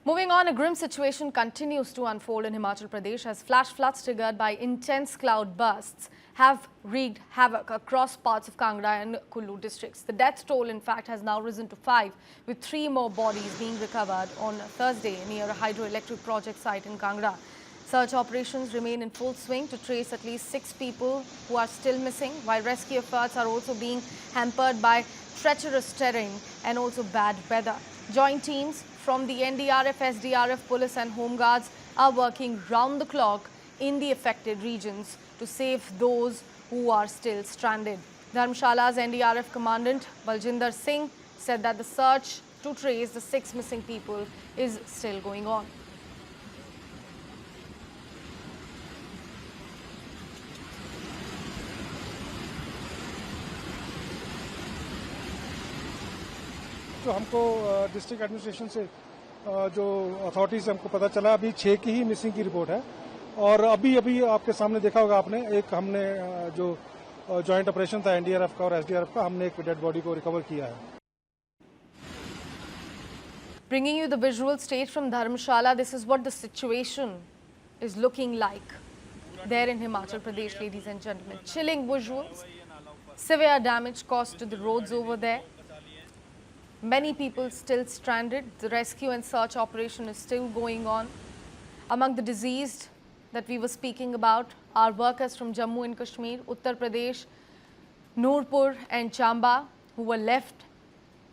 Moving on, a grim situation continues to unfold in Himachal Pradesh as flash floods triggered by intense cloud bursts have wreaked havoc across parts of Kangra and Kullu districts. The death toll, in fact, has now risen to 5, with 3 more bodies being recovered on Thursday near a hydroelectric project site in Kangra. Search operations remain in full swing to trace at least 6 people who are still missing, while rescue efforts are also being hampered by treacherous terrain and also bad weather. Joint teams from the NDRF, SDRF, police and home guards are working round the clock in the affected regions to save those who are still stranded. Dharamshala's NDRF commandant Baljinder Singh said that the search to trace the 6 missing people is still going on. तो हमको district administration से जो authorities से हमको पता चला अभी 6 की ही मिसिंग की रिपोर्ट है और अभी आपके सामने देखा होगा आपने एक हमने जो जॉइंट ऑपरेशन था एनडीआरएफ का और एसडीआरएफ का हमने एक डेड बॉडी को रिकवर किया है. Bringing you the visual state from Dharamshala, this is what the situation is looking like there in Himachal Pradesh, ladies and gentlemen. Chilling visuals, severe damage caused to the roads over there. Many people still stranded. The rescue and search operation is still going on. Among the deceased that we were speaking about are workers from Jammu and Kashmir, Uttar Pradesh, Nurpur and Chamba who were left,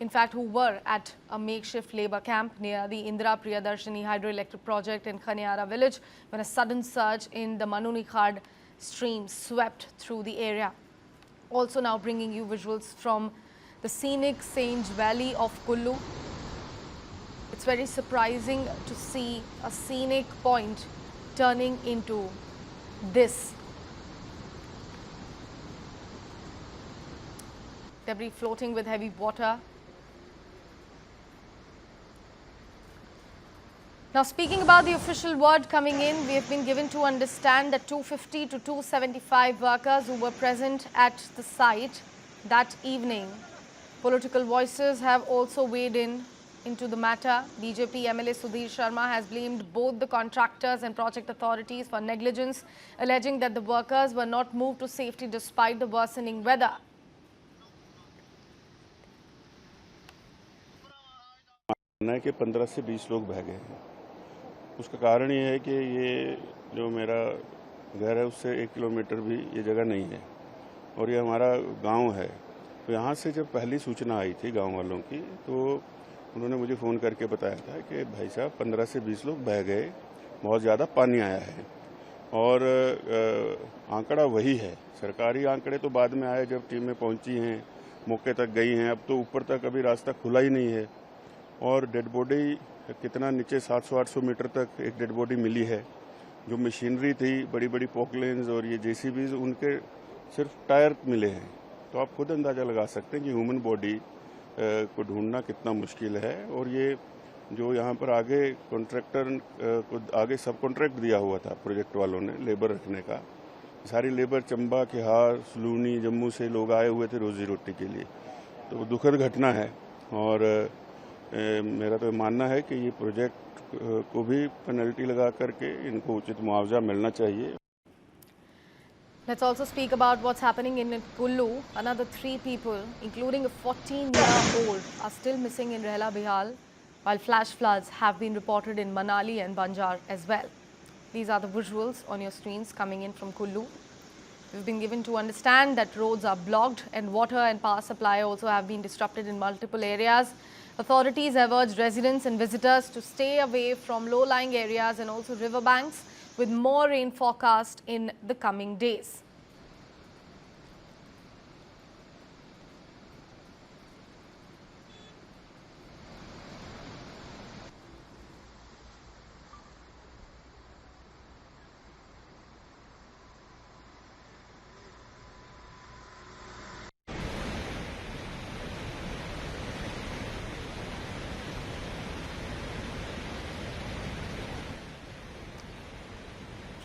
in fact who were at a makeshift labour camp near the Indira Priyadarshini hydroelectric project in Khaniara village when a sudden surge in the Manuni Khad stream swept through the area. Also now bringing you visuals from the scenic Sange Valley of Kullu. It's very surprising to see a scenic point turning into this. Debris floating with heavy water. Now, speaking about the official word coming in, we have been given to understand that 250 to 275 workers who were present at the site that evening. Political voices have also weighed in into the matter. BJP MLA Sudhir Sharma has blamed both the contractors and project authorities for negligence, alleging that the workers were not moved to safety despite the worsening weather. है कि 15 से 20 लोग बह गए हैं. उसका कारण ये है कि ये जो मेरा घर है उससे 1 किलोमीटर भी ये जगह नहीं है और ये हमारा गांव है. तो यहाँ से जब पहली सूचना आई थी गांव वालों की तो उन्होंने मुझे फ़ोन करके बताया था कि भाई साहब 15 से 20 लोग बह गए, बहुत ज़्यादा पानी आया है. और आंकड़ा वही है. सरकारी आंकड़े तो बाद में आए जब टीमें पहुंची हैं, मौके तक गई हैं. अब तो ऊपर तक अभी रास्ता खुला ही नहीं है और डेड बॉडी कितना नीचे 700-800 मीटर तक एक डेड बॉडी मिली है. जो मशीनरी थी, बड़ी बड़ी पोकलेन्स और ये जेसीबीज, उनके सिर्फ टायर मिले हैं. तो आप खुद अंदाज़ा लगा सकते हैं कि ह्यूमन बॉडी को ढूंढना कितना मुश्किल है. और ये जो यहाँ पर आगे कॉन्ट्रैक्टर को आगे सब कॉन्ट्रैक्ट दिया हुआ था प्रोजेक्ट वालों ने लेबर रखने का. सारी लेबर चंबा, किहार, सलूनी, जम्मू से लोग आए हुए थे रोजी रोटी के लिए. तो दुखद घटना है और मेरा तो मानना है कि ये प्रोजेक्ट को भी पेनल्टी लगा करके इनको उचित मुआवजा मिलना चाहिए. Let's also speak about what's happening in Kullu. Another 3 people, including a 14-year-old, are still missing in Rehla Bihal, while flash floods have been reported in Manali and Banjar as well. These are the visuals on your screens coming in from Kullu. We've been given to understand that roads are blocked and water and power supply also have been disrupted in multiple areas. Authorities have urged residents and visitors to stay away from low-lying areas and also riverbanks, with more rain forecast in the coming days.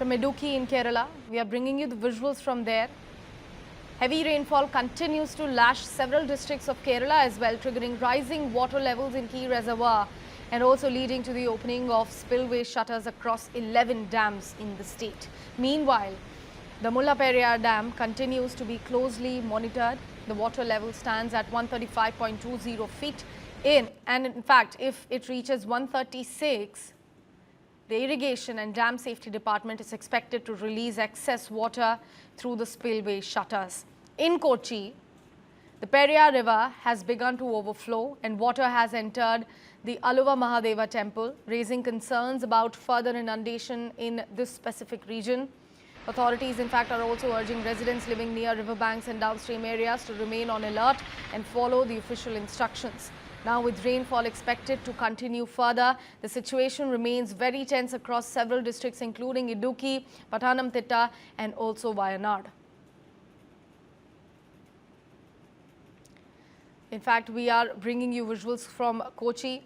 From Idukki in Kerala, we are bringing you the visuals from there. Heavy rainfall continues to lash several districts of Kerala as well, triggering rising water levels in key reservoir and also leading to the opening of spillway shutters across 11 dams in the state. Meanwhile, the Mullaperiyar Dam continues to be closely monitored. The water level stands at 135.20 feet and in fact, if it reaches 136, the Irrigation and Dam Safety Department is expected to release excess water through the spillway shutters. In Kochi, the Periyar River has begun to overflow and water has entered the Aluva Mahadeva temple, raising concerns about further inundation in this specific region. Authorities, in fact, are also urging residents living near riverbanks and downstream areas to remain on alert and follow the official instructions. Now, with rainfall expected to continue further, the situation remains very tense across several districts, including Idukki, Pathanamthitta, and also Wayanad. In fact, we are bringing you visuals from Kochi.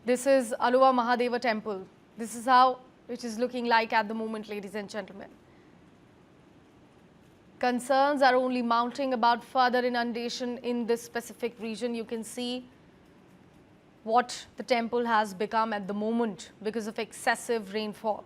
This is Aluva Mahadeva temple. This is how it is looking like at the moment, ladies and gentlemen. Concerns are only mounting about further inundation in this specific region. You can see what the temple has become at the moment because of excessive rainfall.